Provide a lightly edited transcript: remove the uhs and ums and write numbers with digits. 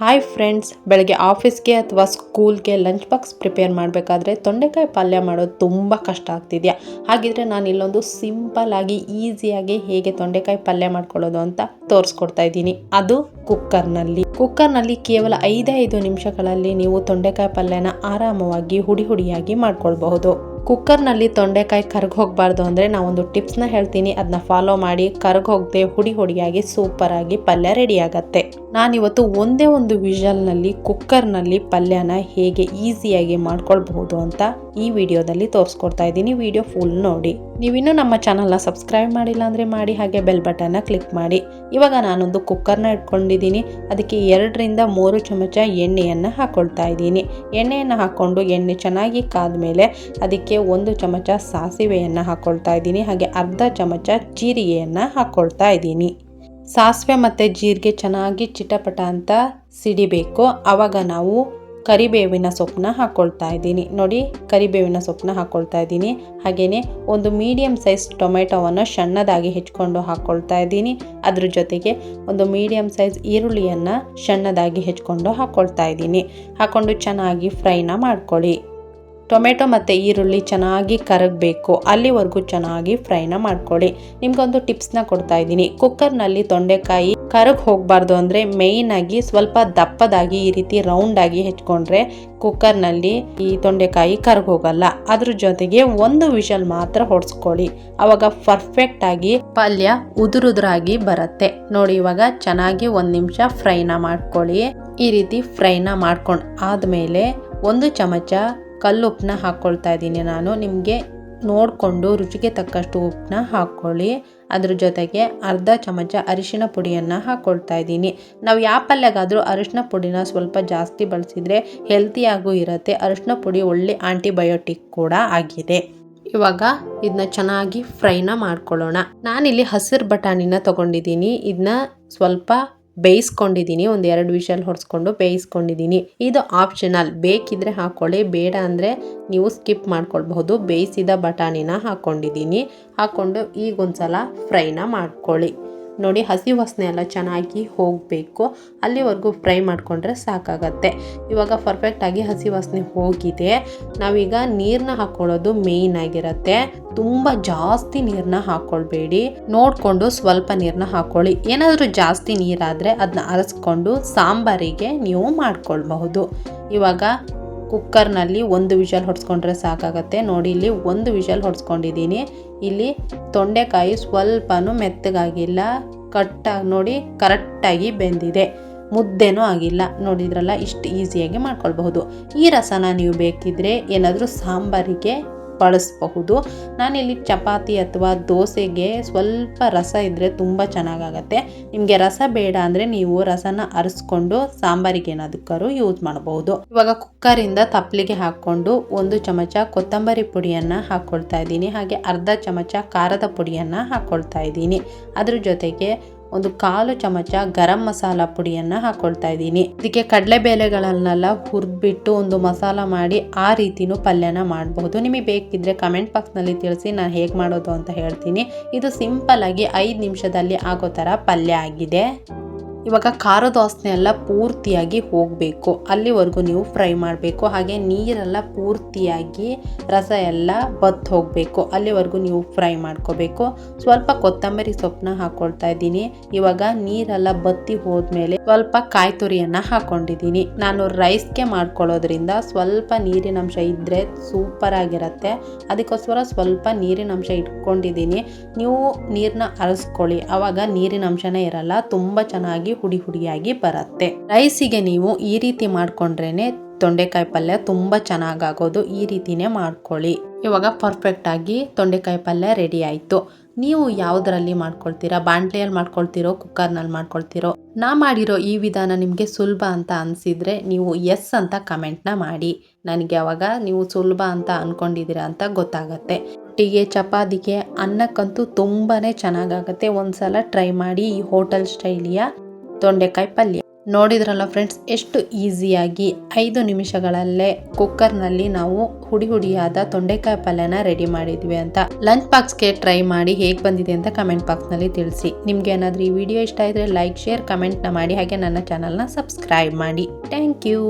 Hi friends, ಬೆಳಗ್ಗೆ ಆಫೀಸ್ಗೆ ಅಥವಾ ಸ್ಕೂಲ್ಗೆ ಲಂಚ್ ಬಾಕ್ಸ್ ಪ್ರಿಪೇರ್ ಮಾಡಬೇಕಾದ್ರೆ ತೊಂಡೆಕಾಯಿ ಪಲ್ಯ ಮಾಡೋದು ತುಂಬ ಕಷ್ಟ ಆಗ್ತಿದೆಯಾ? ಹಾಗಿದ್ರೆ ನಾನು ಇಲ್ಲೊಂದು ಸಿಂಪಲ್ ಆಗಿ ಈಸಿಯಾಗಿ ಹೇಗೆ ತೊಂಡೆಕಾಯಿ ಪಲ್ಯ ಮಾಡ್ಕೊಳ್ಳೋದು ಅಂತ ತೋರಿಸ್ಕೊಡ್ತಾ ಇದ್ದೀನಿ. ಅದು ಕುಕ್ಕರ್ನಲ್ಲಿ ಕೇವಲ 5 ನಿಮಿಷಗಳಲ್ಲಿ ನೀವು ತೊಂಡೆಕಾಯಿ ಪಲ್ಯನ ಆರಾಮವಾಗಿ ಹುಡಿಯಾಗಿ ಮಾಡ್ಕೊಳ್ಬಹುದು. ಕುಕ್ಕರ್ನಲ್ಲಿ ತೊಂಡೆಕಾಯಿ ಕರ್ಗ್ ಹೋಗಬಾರ್ದು ಅಂದರೆ ನಾವೊಂದು ಟಿಪ್ಸ್ನ ಹೇಳ್ತೀನಿ, ಅದನ್ನ ಫಾಲೋ ಮಾಡಿ. ಕರ್ಗ್ ಹೋಗದೆ ಹುಡಿಯಾಗಿ ಸೂಪರ್ ಆಗಿ ಪಲ್ಯ ರೆಡಿ ಆಗತ್ತೆ. ನಾನಿವತ್ತು ಒಂದೇ ಒಂದು ವಿಷಲ್ನಲ್ಲಿ ಕುಕ್ಕರ್ನಲ್ಲಿ ಪಲ್ಯನ ಹೇಗೆ ಈಸಿಯಾಗಿ ಮಾಡ್ಕೊಳ್ಬಹುದು ಅಂತ ಈ ವಿಡಿಯೋದಲ್ಲಿ ತೋರಿಸ್ಕೊಡ್ತಾ ಇದ್ದೀನಿ. ವಿಡಿಯೋ ಫುಲ್ ನೋಡಿ. ನೀವಿನ್ನೂ ನಮ್ಮ ಚಾನಲ್ನ ಸಬ್ಸ್ಕ್ರೈಬ್ ಮಾಡಿಲ್ಲ ಅಂದರೆ ಮಾಡಿ, ಹಾಗೆ ಬೆಲ್ ಬಟನ್ನ ಕ್ಲಿಕ್ ಮಾಡಿ. ಇವಾಗ ನಾನೊಂದು ಕುಕ್ಕರ್ನ ಇಟ್ಕೊಂಡಿದ್ದೀನಿ. ಅದಕ್ಕೆ 2ರಿಂದ 3 ಚಮಚ ಎಣ್ಣೆಯನ್ನು ಹಾಕೊಳ್ತಾ ಇದ್ದೀನಿ. ಎಣ್ಣೆಯನ್ನು ಹಾಕ್ಕೊಂಡು ಎಣ್ಣೆ ಚೆನ್ನಾಗಿ ಕಾದ್ಮೇಲೆ ಅದಕ್ಕೆ 1 ಚಮಚ ಸಾಸಿವೆಯನ್ನು ಹಾಕೊಳ್ತಾ ಇದ್ದೀನಿ. ಹಾಗೆ ಅರ್ಧ ಚಮಚ ಜೀರಿಗೆಯನ್ನು ಹಾಕೊಳ್ತಾ ಇದ್ದೀನಿ. ಸಾಸಿವೆ ಮತ್ತು ಜೀರಿಗೆ ಚೆನ್ನಾಗಿ ಚಿಟಪಟ ಅಂತ ಸಿಡಿಬೇಕು. ಆವಾಗ ನಾವು ಕರಿಬೇವಿನ ಸೊಪ್ಪನ್ನ ಹಾಕ್ಕೊಳ್ತಾ ಇದ್ದೀನಿ. ನೋಡಿ, ಕರಿಬೇವಿನ ಸೊಪ್ಪನ್ನ ಹಾಕ್ಕೊಳ್ತಾ ಇದ್ದೀನಿ. ಹಾಗೆಯೇ ಒಂದು ಮೀಡಿಯಮ್ ಸೈಜ್ ಟೊಮೆಟೊವನ್ನು ಸಣ್ಣದಾಗಿ ಹೆಚ್ಚಿಕೊಂಡು ಹಾಕ್ಕೊಳ್ತಾ ಇದ್ದೀನಿ. ಅದ್ರ ಜೊತೆಗೆ ಒಂದು ಮೀಡಿಯಮ್ ಸೈಜ್ ಈರುಳ್ಳಿಯನ್ನು ಸಣ್ಣದಾಗಿ ಹೆಚ್ಚಿಕೊಂಡು ಹಾಕ್ಕೊಳ್ತಾ ಇದ್ದೀನಿ. ಹಾಕ್ಕೊಂಡು ಚೆನ್ನಾಗಿ ಫ್ರೈನ ಮಾಡ್ಕೊಳ್ಳಿ. ಟೊಮೆಟೊ ಮತ್ತು ಈರುಳ್ಳಿ ಚೆನ್ನಾಗಿ ಕರಗಬೇಕು, ಅಲ್ಲಿವರೆಗೂ ಚೆನ್ನಾಗಿ ಫ್ರೈನ ಮಾಡ್ಕೊಳ್ಳಿ. ನಿಮ್ಗೊಂದು ಟಿಪ್ಸ್ನ ಕೊಡ್ತಾ ಇದ್ದೀನಿ. ಕುಕ್ಕರ್ನಲ್ಲಿ ತೊಂಡೆಕಾಯಿ ಕರಗ್ ಹೋಗಬಾರ್ದು ಅಂದರೆ ಮೇಯ್ನಾಗಿ ಸ್ವಲ್ಪ ದಪ್ಪದಾಗಿ ಈ ರೀತಿ ರೌಂಡಾಗಿ ಹೆಚ್ಕೊಂಡ್ರೆ ಕುಕ್ಕರ್ನಲ್ಲಿ ಈ ತೊಂಡೆಕಾಯಿ ಕರಗ್ ಹೋಗಲ್ಲ. ಅದ್ರ ಜೊತೆಗೆ 1 ವಿಷಲ್ ಮಾತ್ರ ಹೊಡ್ಸ್ಕೊಳ್ಳಿ, ಅವಾಗ ಪರ್ಫೆಕ್ಟ್ ಆಗಿ ಪಲ್ಯ ಉದುರಾಗಿ ಬರುತ್ತೆ. ನೋಡಿ, ಇವಾಗ ಚೆನ್ನಾಗಿ 1 ನಿಮಿಷ ಫ್ರೈನ ಮಾಡ್ಕೊಳ್ಳಿ. ಈ ರೀತಿ ಫ್ರೈನ ಮಾಡ್ಕೊಂಡು ಆದಮೇಲೆ 1 ಚಮಚ ಕಲ್ಲುಪ್ಪನ್ನ ಹಾಕ್ಕೊಳ್ತಾ ಇದ್ದೀನಿ ನಾನು. ನಿಮಗೆ ನೋಡಿಕೊಂಡು ರುಚಿಗೆ ತಕ್ಕಷ್ಟು ಉಪ್ಪನ್ನ ಹಾಕ್ಕೊಳ್ಳಿ. ಅದ್ರ ಜೊತೆಗೆ ಅರ್ಧ ಚಮಚ ಅರಿಶಿನ ಪುಡಿಯನ್ನು ಹಾಕ್ಕೊಳ್ತಾ ಇದ್ದೀನಿ. ನಾವು ಯಾವ ಪಲ್ಯಗಾದರೂ ಅರಿಶಿನ ಪುಡಿನ ಸ್ವಲ್ಪ ಜಾಸ್ತಿ ಬಳಸಿದರೆ ಹೆಲ್ತಿಯಾಗೂ ಇರುತ್ತೆ. ಅರಿಶಿನ ಪುಡಿ ಒಳ್ಳೆ ಆಂಟಿಬಯೋಟಿಕ್ ಕೂಡ ಆಗಿದೆ. ಇವಾಗ ಇದನ್ನ ಚೆನ್ನಾಗಿ ಫ್ರೈನ ಮಾಡ್ಕೊಳ್ಳೋಣ. ನಾನಿಲ್ಲಿ ಹಸಿರು ಬಟಾಣಿನ ತಗೊಂಡಿದ್ದೀನಿ. ಇದನ್ನ ಸ್ವಲ್ಪ ಬೇಯಿಸ್ಕೊಂಡಿದ್ದೀನಿ. 1-2 ವಿಷಲ್ ಹೊಡ್ಸ್ಕೊಂಡು ಬೇಯಿಸ್ಕೊಂಡಿದ್ದೀನಿ. ಇದು ಆಪ್ಷನಲ್, ಬೇಕಿದ್ರೆ ಹಾಕ್ಕೊಳ್ಳಿ, ಬೇಡ ಅಂದರೆ ನೀವು ಸ್ಕಿಪ್ ಮಾಡ್ಕೊಳ್ಬಹುದು. ಬೇಯಿಸಿದ ಬಟಾಣಿನ ಹಾಕ್ಕೊಂಡಿದ್ದೀನಿ. ಹಾಕ್ಕೊಂಡು ಈಗ ಒಂದ್ಸಲ ಫ್ರೈನ ಮಾಡ್ಕೊಳ್ಳಿ. ನೋಡಿ, ಹಸಿ ವಾಸನೆ ಎಲ್ಲ ಚೆನ್ನಾಗಿ ಹೋಗಬೇಕು, ಅಲ್ಲಿವರೆಗೂ ಫ್ರೈ ಮಾಡಿಕೊಂಡ್ರೆ ಸಾಕಾಗತ್ತೆ. ಇವಾಗ ಪರ್ಫೆಕ್ಟಾಗಿ ಹಸಿ ವಾಸನೆ ಹೋಗಿದೆ. ನಾವೀಗ ನೀರನ್ನ ಹಾಕ್ಕೊಳ್ಳೋದು ಮೇಯ್ನ್ ಆಗಿರುತ್ತೆ. ತುಂಬ ಜಾಸ್ತಿ ನೀರನ್ನ ಹಾಕ್ಕೊಳ್ಬೇಡಿ, ನೋಡಿಕೊಂಡು ಸ್ವಲ್ಪ ನೀರನ್ನ ಹಾಕ್ಕೊಳ್ಳಿ. ಏನಾದರೂ ಜಾಸ್ತಿ ನೀರಾದರೆ ಅದನ್ನ ಅರಸ್ಕೊಂಡು ಸಾಂಬಾರಿಗೆ ನೀವು ಮಾಡ್ಕೊಳ್ಬಹುದು. ಇವಾಗ ಕುಕ್ಕರ್ನಲ್ಲಿ 1 ವಿಷಲ್ ಹೊಡ್ಸ್ಕೊಂಡ್ರೆ ಸಾಕಾಗತ್ತೆ. ನೋಡಿ, ಇಲ್ಲಿ 1 ವಿಷಲ್ ಹೊಡ್ಸ್ಕೊಂಡಿದ್ದೀನಿ. ಇಲ್ಲಿ ತೊಂಡೆಕಾಯಿ ಸ್ವಲ್ಪನೂ ಮೆತ್ತಗಾಗಿಲ್ಲ, ನೋಡಿ ಕರೆಕ್ಟಾಗಿ ಬೆಂದಿದೆ, ಮುದ್ದೆನೂ ಆಗಿಲ್ಲ. ನೋಡಿದ್ರಲ್ಲ, ಇಷ್ಟು ಈಸಿಯಾಗಿ ಮಾಡ್ಕೊಳ್ಬಹುದು. ಈ ರಸನ ನೀವು ಬೇಕಿದ್ರೆ ಏನಾದರೂ ಸಾಂಬಾರಿಗೆ ಬಳಸಬಹುದು. ನಾನಿಲ್ಲಿ ಚಪಾತಿ ಅಥವಾ ದೋಸೆಗೆ ಸ್ವಲ್ಪ ರಸ ಇದ್ದರೆ ತುಂಬ ಚೆನ್ನಾಗಾಗತ್ತೆ. ನಿಮಗೆ ರಸ ಬೇಡ ಅಂದರೆ ನೀವು ರಸನ ಅರಿಸ್ಕೊಂಡು ಸಾಂಬಾರಿಗೆ ಏನಾದಕ್ಕಾದ್ರೂ ಯೂಸ್ ಮಾಡಬಹುದು. ಇವಾಗ ಕುಕ್ಕರಿಂದ ತಪ್ಪಲಿಗೆ ಹಾಕ್ಕೊಂಡು 1 ಚಮಚ ಕೊತ್ತಂಬರಿ ಪುಡಿಯನ್ನು ಹಾಕ್ಕೊಳ್ತಾ ಇದ್ದೀನಿ. ಹಾಗೆ ಅರ್ಧ ಚಮಚ ಖಾರದ ಪುಡಿಯನ್ನು ಹಾಕ್ಕೊಳ್ತಾ ಇದ್ದೀನಿ. ಅದ್ರ ಜೊತೆಗೆ 1/4 ಚಮಚ ಗರಂ ಮಸಾಲ ಪುಡಿಯನ್ನು ಹಾಕ್ಕೊಳ್ತಾ ಇದ್ದೀನಿ. ಇದಕ್ಕೆ ಕಡಲೆಬೇಳೆಗಳನ್ನೆಲ್ಲ ಹುರಿದ್ಬಿಟ್ಟು ಒಂದು ಮಸಾಲ ಮಾಡಿ ಆ ರೀತಿನೂ ಪಲ್ಯನ ಮಾಡಬಹುದು. ನಿಮಗೆ ಬೇಕಿದ್ರೆ ಕಮೆಂಟ್ ಬಾಕ್ಸ್ನಲ್ಲಿ ತಿಳಿಸಿ, ನಾನು ಹೇಗೆ ಮಾಡೋದು ಅಂತ ಹೇಳ್ತೀನಿ. ಇದು ಸಿಂಪಲ್ ಆಗಿ 5 ನಿಮಿಷದಲ್ಲಿ ಆಗೋ ಥರ ಪಲ್ಯ ಆಗಿದೆ. ಇವಾಗ ಖಾರದ ವಾಸನೆ ಎಲ್ಲ ಪೂರ್ತಿಯಾಗಿ ಹೋಗಬೇಕು, ಅಲ್ಲಿವರೆಗೂ ನೀವು ಫ್ರೈ ಮಾಡಬೇಕು. ಹಾಗೆ ನೀರೆಲ್ಲ ಪೂರ್ತಿಯಾಗಿ ರಸ ಎಲ್ಲ ಬತ್ತು ಹೋಗಬೇಕು, ಅಲ್ಲಿವರೆಗೂ ನೀವು ಫ್ರೈ ಮಾಡ್ಕೋಬೇಕು. ಸ್ವಲ್ಪ ಕೊತ್ತಂಬರಿ ಸೊಪ್ಪನ್ನ ಹಾಕ್ಕೊಳ್ತಾ ಇದ್ದೀನಿ. ಇವಾಗ ನೀರೆಲ್ಲ ಬತ್ತಿ ಹೋದ್ಮೇಲೆ ಸ್ವಲ್ಪ ಕಾಯಿ ತುರಿಯನ್ನು ಹಾಕ್ಕೊಂಡಿದ್ದೀನಿ. ನಾನು ರೈಸ್ಗೆ ಮಾಡ್ಕೊಳ್ಳೋದ್ರಿಂದ ಸ್ವಲ್ಪ ನೀರಿನಂಶ ಇದ್ದರೆ ಸೂಪರ್ ಆಗಿರುತ್ತೆ. ಅದಕ್ಕೋಸ್ಕರ ಸ್ವಲ್ಪ ನೀರಿನಂಶ ಇಟ್ಕೊಂಡಿದ್ದೀನಿ. ನೀವು ನೀರನ್ನ ಅರಸ್ಕೊಳ್ಳಿ, ಆವಾಗ ನೀರಿನಂಶನೇ ಇರಲ್ಲ, ತುಂಬ ಚೆನ್ನಾಗಿ ಹುಡಿಯಾಗಿ ಬರುತ್ತೆ. ರೈಸಿಗೆ ನೀವು ಈ ರೀತಿ ಮಾಡ್ಕೊಂಡ್ರೇನೆ ತೊಂಡೆಕಾಯಿ ಪಲ್ಯ ತುಂಬ ಚೆನ್ನಾಗಾಗೋದು. ಈ ರೀತಿನೇ ಮಾಡ್ಕೊಳ್ಳಿ. ಇವಾಗ ಪರ್ಫೆಕ್ಟ್ ಆಗಿ ತೊಂಡೆಕಾಯಿ ಪಲ್ಯ ರೆಡಿ ಆಯಿತು. ನೀವು ಯಾವುದರಲ್ಲಿ ಮಾಡ್ಕೊಳ್ತೀರಾ? ಬಾಣಲೆಯಲ್ಲಿ ಮಾಡ್ಕೊಳ್ತಿರೋ, ಕುಕ್ಕರ್ನಲ್ಲಿ ಮಾಡ್ಕೊಳ್ತಿರೋ? ನಾ ಮಾಡಿರೋ ಈ ವಿಧಾನ ನಿಮಗೆ ಸುಲಭ ಅಂತ ಅನಿಸಿದರೆ ನೀವು ಎಸ್ ಅಂತ ಕಮೆಂಟ್ನ ಮಾಡಿ. ನನಗೆ ಅವಾಗ ನೀವು ಸುಲಭ ಅಂತ ಅಂದ್ಕೊಂಡಿದ್ದೀರಾ ಅಂತ ಗೊತ್ತಾಗತ್ತೆ. ರೊಟ್ಟಿಗೆ, ಚಪಾತಿಗೆ, ಅನ್ನಕ್ಕಂತೂ ತುಂಬಾ ಚೆನ್ನಾಗಾಗತ್ತೆ. ಒಂದ್ಸಲ ಟ್ರೈ ಮಾಡಿ ಈ ಹೋಟೆಲ್ ಸ್ಟೈಲಿಯ ತೊಂಡೆಕಾಯಿ ಪಲ್ಯ. ನೋಡಿದ್ರಲ್ಲ ಫ್ರೆಂಡ್ಸ್, ಎಷ್ಟು ಈಸಿಯಾಗಿ 5 ನಿಮಿಷಗಳಲ್ಲೇ ಕುಕ್ಕರ್ನಲ್ಲಿ ನಾವು ಹುಡಿಯಾದ ತೊಂಡೆಕಾಯಿ ಪಲ್ಯನ ರೆಡಿ ಮಾಡಿದ್ವಿ ಅಂತ. ಲಂಚ್ ಬಾಕ್ಸ್ಗೆ ಟ್ರೈ ಮಾಡಿ ಹೇಗೆ ಬಂದಿದೆ ಅಂತ ಕಮೆಂಟ್ ಬಾಕ್ಸ್ನಲ್ಲಿ ತಿಳಿಸಿ. ನಿಮ್ಗೆ ಏನಾದರೂ ಈ ವಿಡಿಯೋ ಇಷ್ಟ ಇದ್ರೆ ಲೈಕ್, ಶೇರ್, ಕಮೆಂಟ್ನ ಮಾಡಿ. ಹಾಗೆ ನನ್ನ ಚಾನಲ್ನ ಸಬ್ಸ್ಕ್ರೈಬ್ ಮಾಡಿ. Thank you.